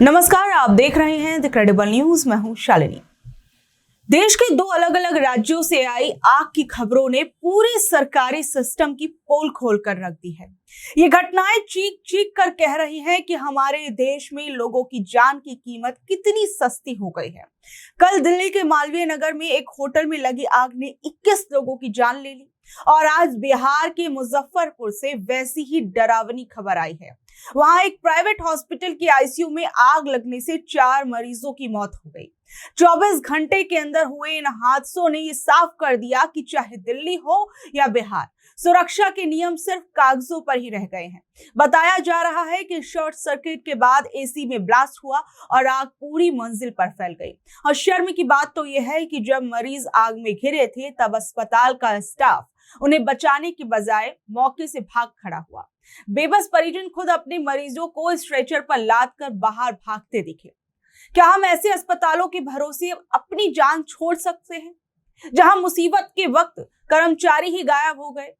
नमस्कार, आप देख रहे हैं द क्रेडिबल न्यूज। मैं हूं शालिनी। देश के दो अलग अलग राज्यों से आई आग की खबरों ने पूरे सरकारी सिस्टम की पोल खोल कर रख दी है। ये घटनाएं चीख चीख कर कह रही हैं कि हमारे देश में लोगों की जान की कीमत कितनी सस्ती हो गई है। कल दिल्ली के मालवीय नगर में एक होटल में लगी आग ने 21 लोगों की जान ले ली और आज बिहार के मुजफ्फरपुर से वैसी ही डरावनी खबर आई है। वहां एक प्राइवेट हॉस्पिटल की आईसीयू में आग लगने से 4 मरीजों की मौत हो गई। 24 घंटे के अंदर हुए इन हादसों ने ये साफ कर दिया कि चाहे दिल्ली हो या बिहार, सुरक्षा के नियम सिर्फ कागजों पर ही रह गए हैं। बताया जा रहा है कि शॉर्ट सर्किट के बाद एसी में ब्लास्ट हुआ और आग पूरी मंजिल पर फैल गई। और शर्म की बात तो यह है कि जब मरीज आग में घिरे थे तब अस्पताल का स्टाफ उन्हें बचाने की बजाय मौके से भाग खड़ा हुआ। बेबस परिजन खुद अपने मरीजों को स्ट्रेचर पर लाद कर बाहर भागते दिखे। क्या हम ऐसे अस्पतालों के भरोसे अपनी जान छोड़ सकते हैं, जहां मुसीबत के वक्त कर्मचारी ही गायब हो गए?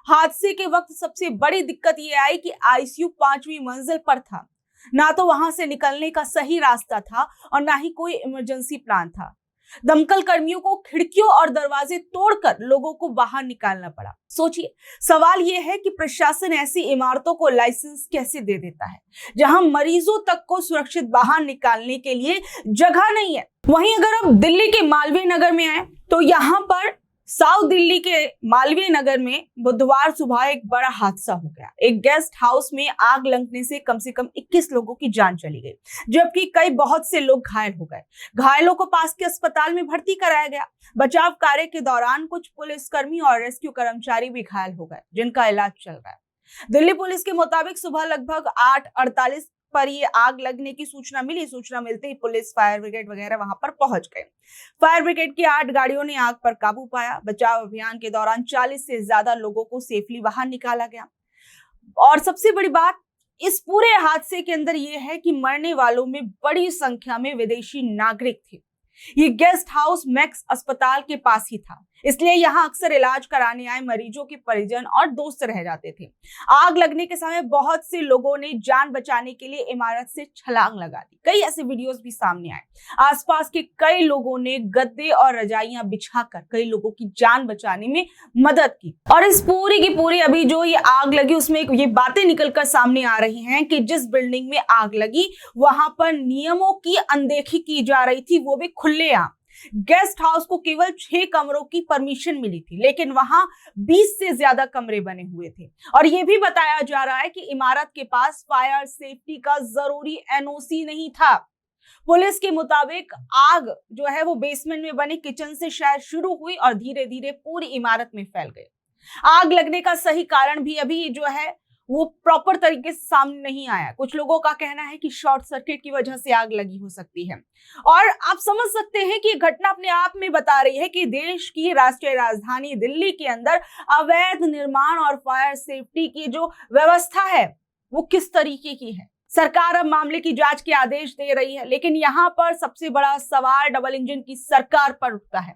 हादसे के वक्त सबसे बड़ी दिक्कत यह आई कि आईसीयू 5वीं मंजिल पर था। ना तो वहां से निकलने का सही रास्ता था और ना ही कोई इमरजेंसी प्लान था। दमकल कर्मियों को खिड़कियों और दरवाजे तोड़कर लोगों को बाहर निकालना पड़ा। सोचिए, सवाल यह है कि प्रशासन ऐसी इमारतों को लाइसेंस कैसे दे देता है जहां मरीजों तक को सुरक्षित बाहर निकालने के लिए जगह नहीं है। वहीं अगर हम दिल्ली के मालवीय नगर में आए तो यहाँ पर साउथ दिल्ली के मालवीय नगर में बुधवार सुबह एक बड़ा हादसा हो गया। एक गेस्ट हाउस में आग लगने से कम 21 लोगों की जान चली गई, जबकि कई बहुत से लोग घायल हो गए। घायलों को पास के अस्पताल में भर्ती कराया गया। बचाव कार्य के दौरान कुछ पुलिसकर्मी और रेस्क्यू कर्मचारी भी घायल हो गए, जिनका इलाज चल रहा है। दिल्ली पुलिस के मुताबिक सुबह लगभग 8:48 पर ये आग लगने की सूचना मिली। सूचना मिलते ही पुलिस, फायर ब्रिगेड वगैरह वहां पर पहुंच गए। फायर ब्रिगेड की 8 गाड़ियों ने आग पर काबू पाया। बचाव अभियान के दौरान 40 से ज्यादा लोगों को सेफली बाहर निकाला गया। और सबसे बड़ी बात इस पूरे हादसे के अंदर यह है कि मरने वालों में बड़ी संख्या में विदेशी नागरिक थे। ये गेस्ट हाउस मैक्स अस्पताल के पास ही था, इसलिए यहाँ अक्सर इलाज कराने आए मरीजों के परिजन और दोस्त रह जाते थे। आग लगने के समय बहुत से लोगों ने जान बचाने के लिए इमारत से छलांग लगा दी। कई ऐसे वीडियोस भी सामने आए। आसपास के कई लोगों ने गद्दे और रजाइयां बिछाकर कई लोगों की जान बचाने में मदद की। और इस पूरी की पूरी अभी जो ये आग लगी उसमें ये बातें निकलकर सामने आ रही हैं कि जिस बिल्डिंग में आग लगी वहां पर नियमों की अनदेखी की जा रही थी, वो भी खुलेआम। गेस्ट हाउस को केवल 6 कमरों की परमिशन मिली थी, लेकिन वहां 20 से ज्यादा कमरे बने हुए थे। और यह भी बताया जा रहा है कि इमारत के पास फायर सेफ्टी का जरूरी एनओसी नहीं था। पुलिस के मुताबिक आग जो है वो बेसमेंट में बने किचन से शायद शुरू हुई और धीरे धीरे पूरी इमारत में फैल गई। आग लगने का सही कारण भी अभी जो है वो प्रॉपर तरीके से सामने नहीं आया। कुछ लोगों का कहना है कि शॉर्ट सर्किट की वजह से आग लगी हो सकती है। और आप समझ सकते हैं कि घटना अपने आप में बता रही है कि देश की राष्ट्रीय राजधानी दिल्ली के अंदर अवैध निर्माण और फायर सेफ्टी की जो व्यवस्था है वो किस तरीके की है। सरकार अब मामले की जांच के आदेश दे रही है, लेकिन यहाँ पर सबसे बड़ा सवाल डबल इंजन की सरकार पर उठता है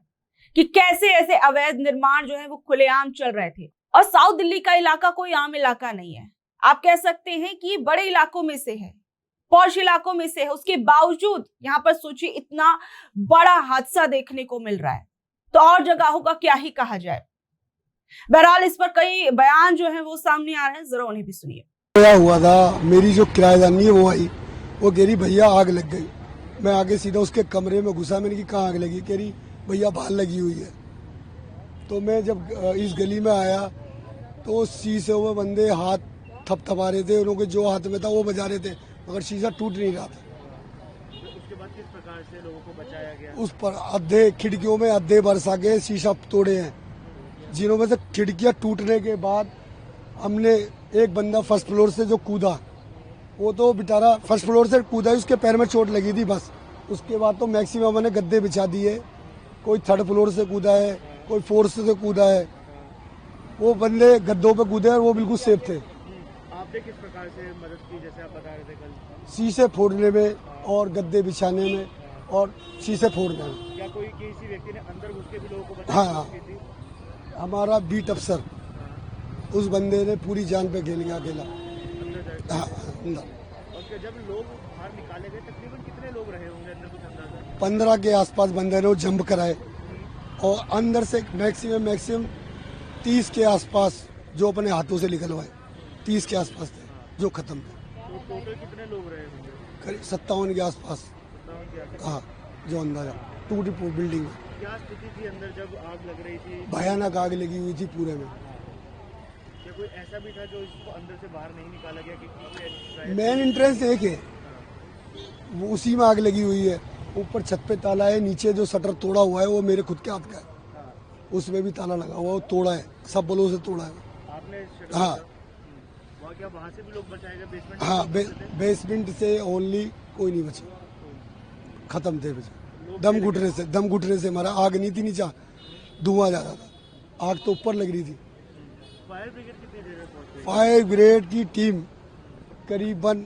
कि कैसे ऐसे अवैध निर्माण जो है वो खुलेआम चल रहे थे। और साउथ दिल्ली का इलाका कोई आम इलाका नहीं है। आप कह सकते हैं कि बड़े इलाकों में से है, पॉश इलाकों में से है। उसके बावजूद यहाँ पर सोचिए इतना बड़ा हादसा देखने को मिल रहा है, तो और जगहों का क्या ही कहा जाए। बहरहाल इस पर कई बयान जो है वो सामने आ रहे हैं, जरा उन्हें भी सुनिए। क्या हुआ था, मेरी जो किराएदारनी है वो आई, वो कह रही भैया आग लग गई। मैं आगे सीधा उसके कमरे में घुसा। मैंने कहा कहाँ आग लगी? कह रही भैया बाहर लगी हुई है। तो मैं जब इस गली में आया तो शीशे में बंदे हाथ थपथपा रहे थे, उनके जो हाथ में था वो बजा रहे थे, मगर शीशा टूट नहीं रहा था। उसके बाद किस प्रकार से लोगों को बचाया गया? उस पर आधे खिड़कियों में आधे बरसा के शीशा तोड़े हैं, जिन्हों में से खिड़कियां टूटने के बाद हमने एक बंदा फर्स्ट फ्लोर से जो कूदा, वो तो बेचारा फर्स्ट फ्लोर से कूदा, उसके पैर में चोट लगी थी बस। उसके बाद तो मैक्सिमम मैंने गद्दे बिछा दिए। कोई 3rd फ्लोर से कूदा है, कोई 4th से कूदा है। वो बंदे गद्दों पे कूदे और वो बिल्कुल सेफ थे। आपने किस प्रकार से मदद की, जैसे आप बता रहे थे कल? शीशे फोड़ने में और गद्दे बिछाने में और शीशे फोड़ने में। क्या कोई किसी व्यक्ति ने अंदर घुस के भी लोगों को बचाने हाँ, की थी? हमारा बीट अफसर, उस बंदे ने पूरी जान पे खेल गया अकेला। अंदर जाके? हाँ, अंदर। और जब लोग बाहर निकाले गए, तकरीबन कितने लोग रहे होंगे अंदर, कुछ अंदाजा? 15 के आसपास बंदे ने वो जंप कराए और अंदर से मैक्सिमम 30 के आसपास जो अपने हाथों से निकलवाए, 30 के आसपास थे जो खत्म थे। तो टोटल कितने लोग रहे होंगे? करीब 57 के आसपास। 57 के आसपास। हाँ, जो अंदाजा टूटी बिल्डिंग में। क्या स्थिति थी अंदर जब आग लग रही थी? भयानक आग लगी हुई थी पूरे में। क्या कोई ऐसा भी था जो इसको अंदर से बाहर नहीं निकाला गया? कि मेन एंट्रेंस एक है, वो उसी में आग लगी हुई है। ऊपर छत पे ताला है, नीचे जो शटर तोड़ा हुआ है वो मेरे खुद के हाथ का है, उसमें भी ताला लगा हुआ है, वो तोड़ा है, सब बलों से तोड़ा है। आपने हाँ क्या वहाँ से भी लोग बचाए गए? बेसमेंट? हाँ, बेसमेंट से ओनली कोई नहीं बचे, खत्म थे बचे। दम घुटने से हमारा, आग नहीं थी नीचा, धुआं जा रहा था, आग तो ऊपर लग रही थी। फायर ब्रिगेड कितनी देर में पहुंच गई? फायर ब्रिगेड की टीम करीबन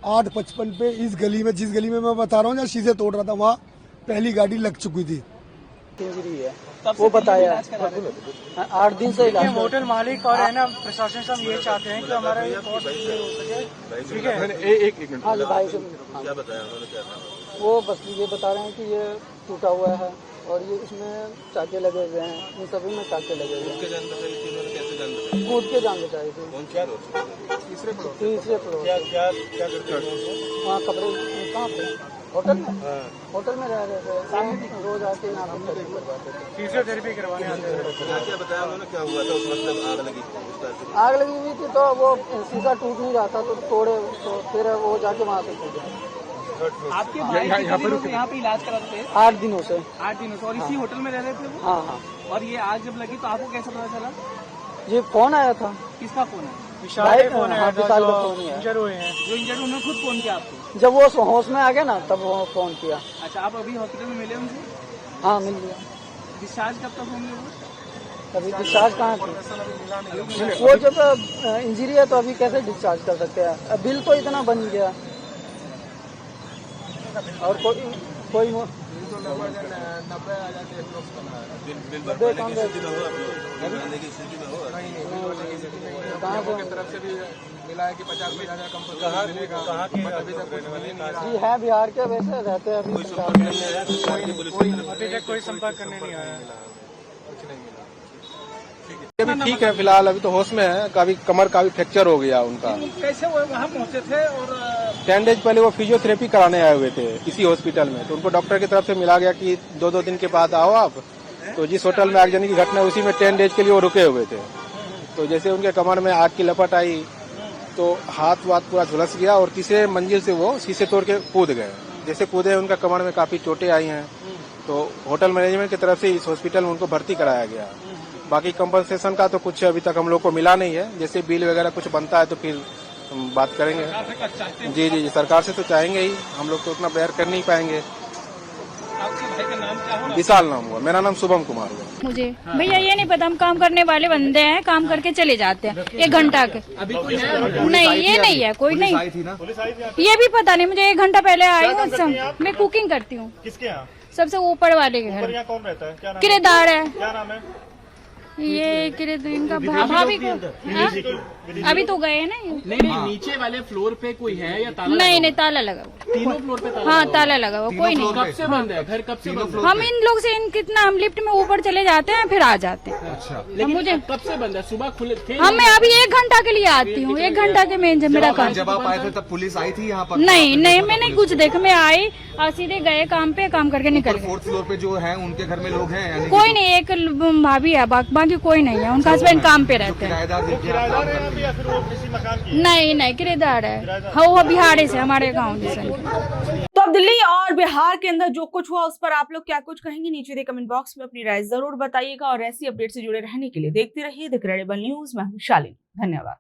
8:55 पे इस गली में, जिस गली में मैं बता रहा हूँ जहाँ शीशे तोड़ रहा था, वहाँ पहली गाड़ी लग चुकी थी। इंजरी है वो बताया, 8 दिन से इलाज। होटल मालिक और है ना प्रशासन से हम ये चाहते हैं कि हमारा ये कॉस्ट क्लियर हो सके। ठीक है, एक मिनट। हाँ जी भाई से क्या बताया उन्होंने? क्या था वो? बस ये बता रहे हैं कि ये टूटा हुआ है और ये इसमें चाके लगे हुए हैं, इन सभी में चाके लगे हुए हैं। कूद के जान बचाई थी। तीसरे फ्लोर। क्या करते हैं वहाँ? कपड़े कहाँ पे? होटल में? होटल में रह रहे थे, रोज आके यहाँ पे करवाते थे, फिजियोथेरेपी करवाने आते थे। क्या बताया उन्होंने, क्या हुआ था उस वक्त आग लगी? आग लगी हुई थी तो वो शीशा टूट नहीं रहा था तो तोड़े, तो फिर वो जाके वहाँ से कूदे। आपके भाई यहाँ पे इलाज कराते थे? 8 दिनों से। 8 दिनों से। और इसी होटल में रह रहे थे वो? हाँ हाँ। और ये आग जब लगी तो आपको कैसे पता चला? ये फोन आया था। किसका फोन है? विशाल का फोन आया था, जो इंजर हुए हैं। जो इंजर उन्होंने खुद फोन किया आपको? जब वो होश में आ गया ना तब वो फोन किया। अच्छा, आप अभी हॉस्पिटल में मिले उनसे? हाँ मिल गया। डिस्चार्ज कब तक होंगे वो? अभी डिस्चार्ज कहाँ थे? वो जब इंजरी है तो अभी कैसे डिस्चार्ज कर सकते हैं? बिल तो इतना बन गया और कोई तरफ से भी मिला है कि 50,000 का कंपनी मिलेगा। जी है बिहार के, वैसे रहते हैं अभी पंजाब में। अभी तक कोई संपर्क करने नहीं आया। अभी ठीक है, फिलहाल अभी तो होश में है। काफी कमर का भी फ्रैक्चर हो गया उनका। कैसे वो वहाँ पहुँचे थे? और 10 डेज पहले वो फिजियोथेरेपी कराने आए हुए थे इसी हॉस्पिटल में, तो उनको डॉक्टर की तरफ से मिला गया कि 2-2 दिन के बाद आओ आप। तो जिस होटल में आगजनी की घटना उसी में 10 डेज के लिए वो रुके हुए थे। तो जैसे उनके कमर में आग की लपट आई तो हाथ वाथ पूरा झुलस गया और तीसरे मंजिल से वो शीशे तोड़ के कूद गए। जैसे कूदे उनका कमर में काफी चोटें आई हैं, तो होटल मैनेजमेंट की तरफ से इस हॉस्पिटल में उनको भर्ती कराया गया। बाकी कंपनसेशन का तो कुछ अभी तक हम लोग को मिला नहीं है, जैसे बिल वगैरह कुछ बनता है तो फिर हम बात करेंगे। जी, सरकार से तो चाहेंगे ही, हम लोग तो उतना बेयर कर नहीं पाएंगे। आपके भाई का नाम क्या हुआ? विशाल नाम हुआ, मेरा नाम शुभम कुमार हुआ। मुझे भैया ये नहीं पता, हम काम करने वाले बंदे हैं, काम करके चले जाते हैं 1 घंटा के। अभी कोई है? नहीं, ये नहीं है, कोई नहीं। ये भी पता नहीं मुझे, 1 घंटा पहले आई हूँ। मैं कुकिंग करती हूँ। किसके यहाँ? सबसे ऊपर वाले के घर। यहाँ कौन रहता है? क्या नाम? किराएदार है। क्या नाम है? ये किराएदार इनका भाभी को। हाँ? अभी तो गए ना ये। नहीं, नीचे वाले फ्लोर पे कोई है या ताला? नहीं, ताला लगा हुआ। तीनों फ्लोर पे ताला? हाँ, ताला लगा हुआ, कोई नहीं। कब से बंद है घर? कब से बंद है? हम इन लोग से कितना, हम लिफ्ट में ऊपर चले जाते हैं फिर आ जाते हैं। अच्छा, लेकिन मुझे कब से बंद है? सुबह खुले थे? मैं अभी 1 घंटा के लिए आती हूँ, 1 घंटा के में मेरा काम। जब आप आए थे तब पुलिस आई थी यहाँ पर? नहीं, मैंने कुछ देखा। मैं आई और सीधे गए काम पे, काम करके निकल गए। 4th फ्लोर पे जो है उनके घर में लोग हैं यानी कोई नहीं, एक भाभी है, बाकी कोई नहीं है। उनका हस्बैंड काम पे रहते हैं। किराएदार किराएदार है यहाँ पे या फिर वो किसी मकान की? नहीं, किराएदार है। हाँ, वो बिहार से, हमारे गाँव से। तो अब दिल्ली और बिहार के अंदर जो कुछ हुआ उस पर आप लोग क्या कुछ कहेंगे? नीचे दे कमेंट बॉक्स में अपनी राय जरूर बताइएगा और ऐसी अपडेट से जुड़े रहने के लिए देखते रहिए द क्रेडिबल न्यूज। मैं हूं शालिनी। धन्यवाद।